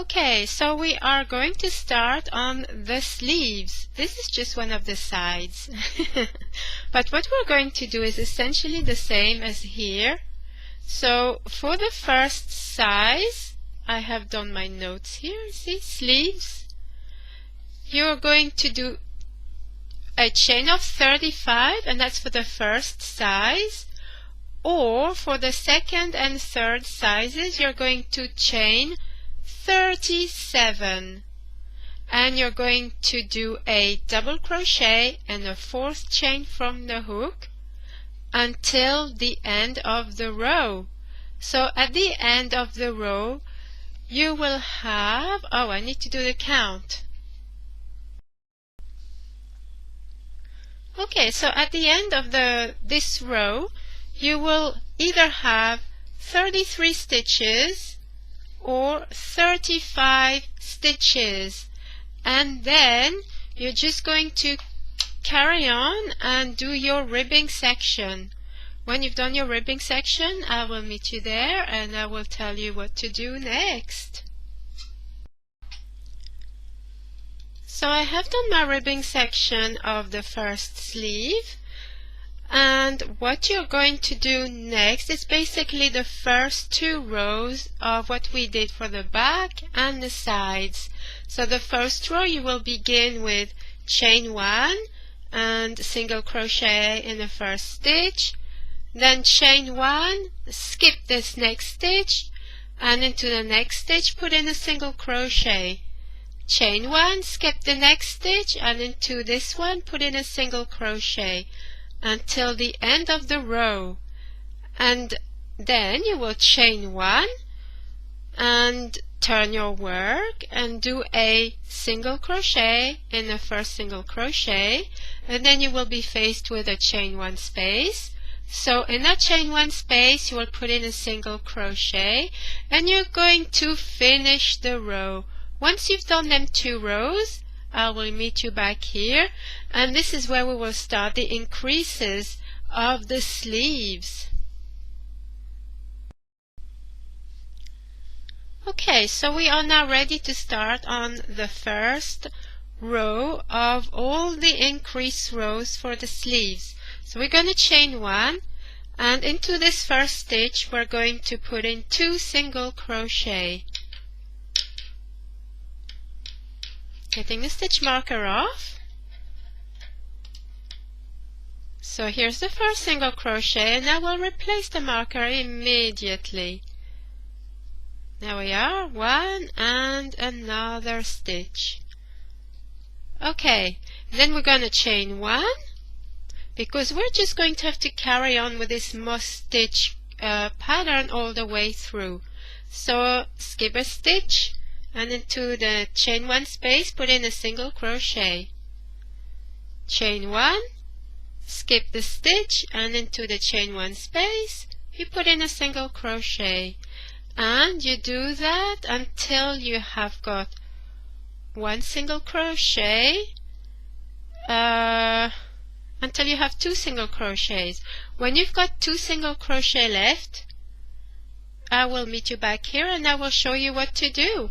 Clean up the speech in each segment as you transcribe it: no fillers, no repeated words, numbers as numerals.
Okay, so we are going to start on the sleeves. This is just one of the sides. But what we're going to do is essentially the same as here. So for the first size, I have done my notes here, see, sleeves. You're going to do a chain of 35, and that's for the first size. Or for the second and third sizes, you're going to chain 37, and you're going to do a double crochet and a fourth chain from the hook until the end of the row. So at the end of the row you will have, I need to do the count. Okay, so at the end of this row you will either have 33 stitches or 35 stitches, and then you're just going to carry on and do your ribbing section. When you've done your ribbing section, I will meet you there and I will tell you what to do next. So I have done my ribbing section of the first sleeve, and what you're going to do next is basically the first two rows of what we did for the back and the sides. So the first row you will begin with chain 1 and single crochet in the first stitch, then chain 1, skip this next stitch, and into the next stitch put in a single crochet. Chain 1, skip the next stitch, and into this one put in a single crochet until the end of the row, and then you will chain 1 and turn your work and do a single crochet in the first single crochet, and then you will be faced with a chain 1 space. So in that chain 1 space you will put in a single crochet and you're going to finish the row. Once you've done them 2 rows, I will meet you back here, and this is where we will start the increases of the sleeves. Okay, so we are now ready to start on the first row of all the increase rows for the sleeves. So we're going to chain 1, and into this first stitch we're going to put in 2 single crochet. Getting the stitch marker off. So here's the first single crochet, and I will replace the marker immediately. There we are, 1 and another stitch. Okay, then we're going to chain 1, because we're just going to have to carry on with this moss stitch pattern all the way through. So skip a stitch, and into the chain 1 space put in a single crochet. Chain 1, skip the stitch, and into the chain 1 space you put in a single crochet, and you do that until you have got 1 single crochet, until you have 2 single crochets. When you've got 2 single crochet left, I will meet you back here and I will show you what to do.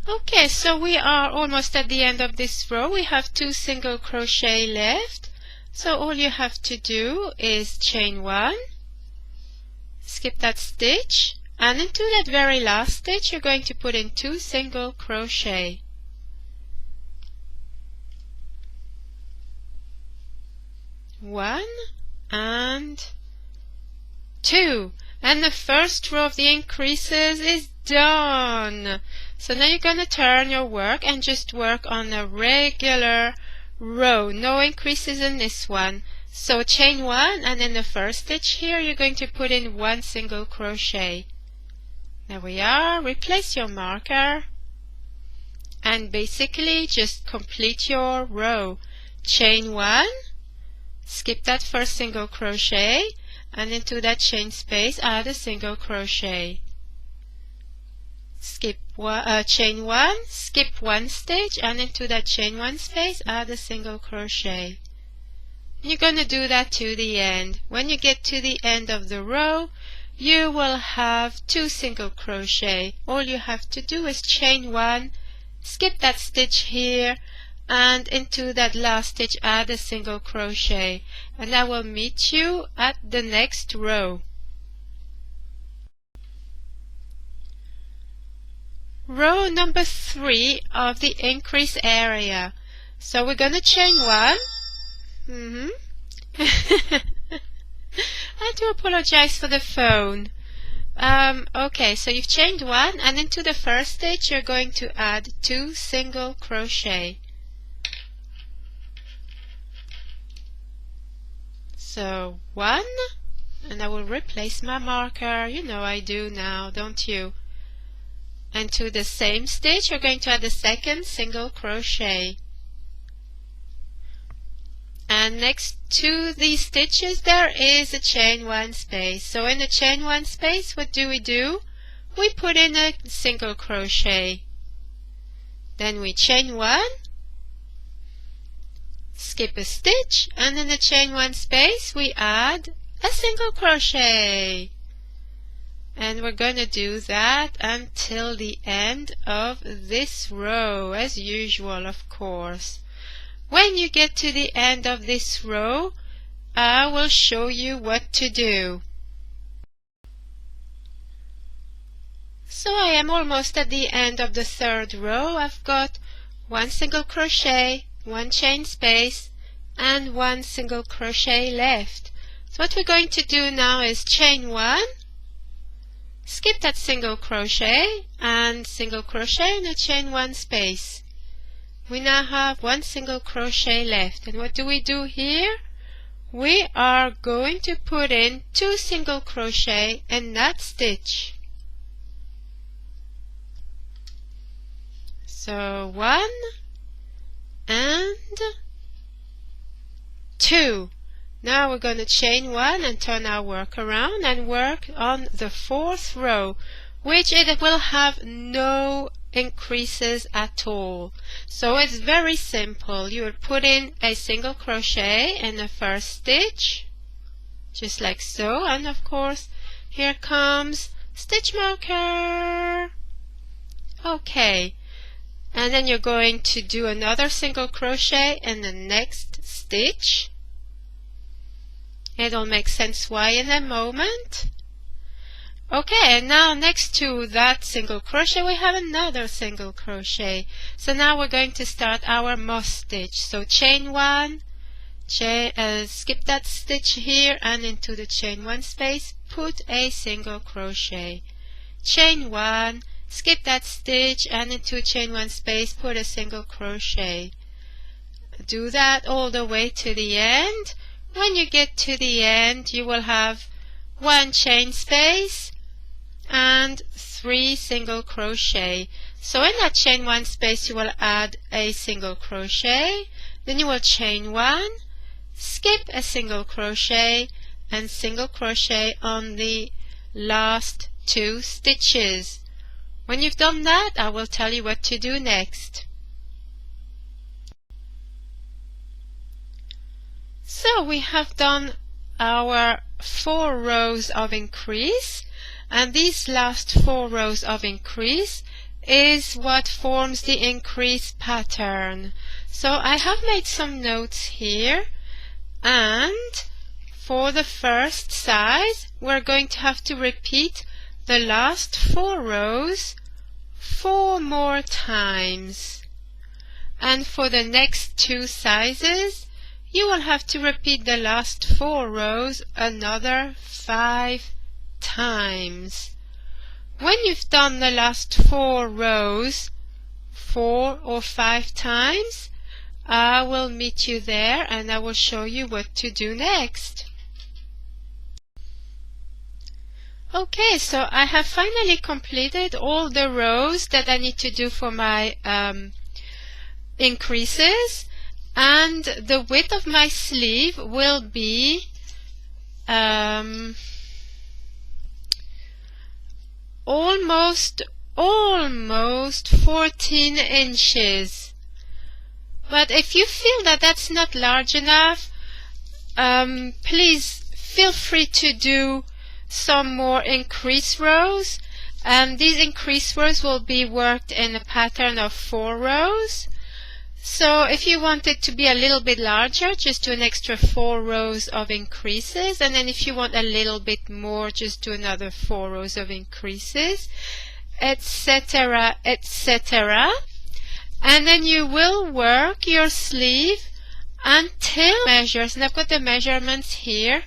Okay, so we are almost at the end of this row. We have 2 single crochet left. So all you have to do is chain 1, skip that stitch, and into that very last stitch you're going to put in 2 single crochet. One and 2, and the first row of the increases is done. So now you're going to turn your work and just work on a regular row, no increases in this one. So chain 1, and in the first stitch here you're going to put in 1 single crochet. There we are, replace your marker, and basically just complete your row. Chain 1, skip that first single crochet, and into that chain space add a single crochet. Chain 1, skip 1 stitch, and into that chain 1 space add a single crochet. You're going to do that to the end. When you get to the end of the row, you will have 2 single crochet. All you have to do is chain 1, skip that stitch here, and into that last stitch add a single crochet, and I will meet you at the next row. Row number 3 of the increase area. So we're going to chain 1. I do apologize for the phone. Okay, so you've chained 1, and into the first stitch you're going to add 2 single crochet. So 1, and I will replace my marker. You know I do now, don't you? And to the same stitch you're going to add the second single crochet. And next to these stitches there is a chain 1 space. So in the chain 1 space, what do? We put in a single crochet. Then we chain 1, skip a stitch, and in the chain 1 space we add a single crochet. And we're going to do that until the end of this row, as usual, of course. When you get to the end of this row, I will show you what to do. So I am almost at the end of the 3rd row. I've got 1 single crochet, 1 chain space, and 1 single crochet left. So what we're going to do now is chain 1, skip that single crochet, and single crochet in a chain 1 space. We now have 1 single crochet left, and what do we do here? We are going to put in 2 single crochet in that stitch. So 1 and 2. Now we're going to chain 1 and turn our work around and work on the 4th row, which it will have no increases at all. So it's very simple. You will put in a single crochet in the first stitch, just like so, and of course here comes stitch marker. Okay, and then you're going to do another single crochet in the next stitch. It'll make sense why in a moment. Okay, and now next to that single crochet we have another single crochet. So now we're going to start our moss stitch. So chain 1, skip that stitch here, and into the chain 1 space put a single crochet. Chain 1, skip that stitch, and into chain 1 space put a single crochet. Do that all the way to the end. When you get to the end, you will have 1 chain space and 3 single crochet. So in that chain 1 space you will add a single crochet, then you will chain 1, skip a single crochet, and single crochet on the last 2 stitches. When you've done that, I will tell you what to do next. So we have done our 4 rows of increase, and these last 4 rows of increase is what forms the increase pattern. So I have made some notes here, and for the first size we're going to have to repeat the last 4 rows 4 more times, and for the next 2 sizes you will have to repeat the last 4 rows another 5 times. When you've done the last 4 rows 4 or 5 times, I will meet you there and I will show you what to do next. Okay, so I have finally completed all the rows that I need to do for my increases, and the width of my sleeve will be almost 14 inches. But if you feel that that's not large enough, please feel free to do some more increase rows, and these increase rows will be worked in a pattern of 4 rows. So if you want it to be a little bit larger, just do an extra 4 rows of increases, and then if you want a little bit more, just do another 4 rows of increases, etc., etc. And then you will work your sleeve until measures, and I've got the measurements here.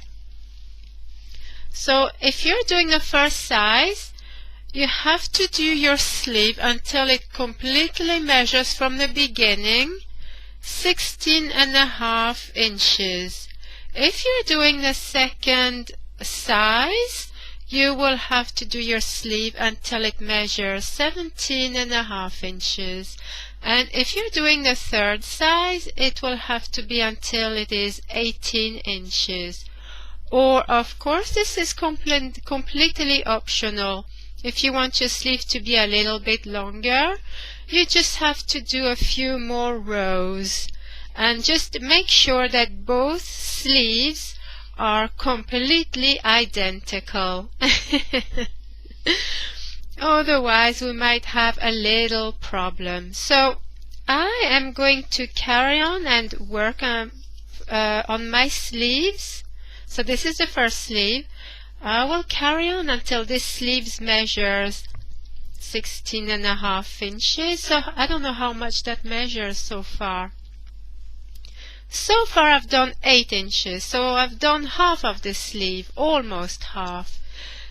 So if you're doing the first size, you have to do your sleeve until it completely measures from the beginning 16.5 inches. If you're doing the second size, you will have to do your sleeve until it measures 17.5 inches. And if you're doing the third size, it will have to be until it is 18 inches. Or, of course, this is completely optional. If you want your sleeve to be a little bit longer, you just have to do a few more rows. And just make sure that both sleeves are completely identical. Otherwise, we might have a little problem. So, I am going to carry on and work on my sleeves. So this is the first sleeve. I will carry on until this sleeve measures 16.5 inches. So I don't know how much that measures so far. So far I've done 8 inches. So I've done half of the sleeve, almost half.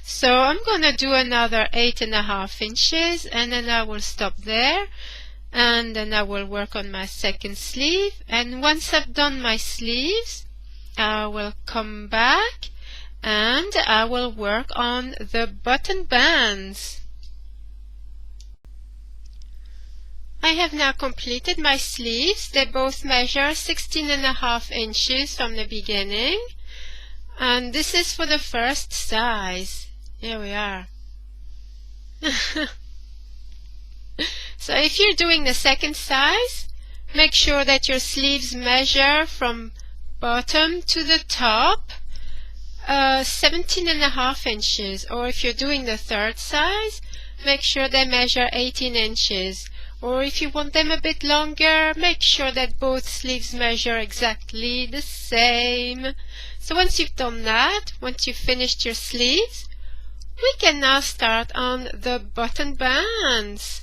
So I'm going to do another 8.5 inches, and then I will stop there. And then I will work on my second sleeve. And once I've done my sleeves, I will come back and I will work on the button bands. I have now completed my sleeves. They both measure 16.5 inches from the beginning. And this is for the first size. Here we are. So if you're doing the second size, make sure that your sleeves measure from bottom to the top 17.5 inches, or if you're doing the third size, make sure they measure 18 inches, or if you want them a bit longer, make sure that both sleeves measure exactly the same. So once you've done that, once you've finished your sleeves, we can now start on the button bands.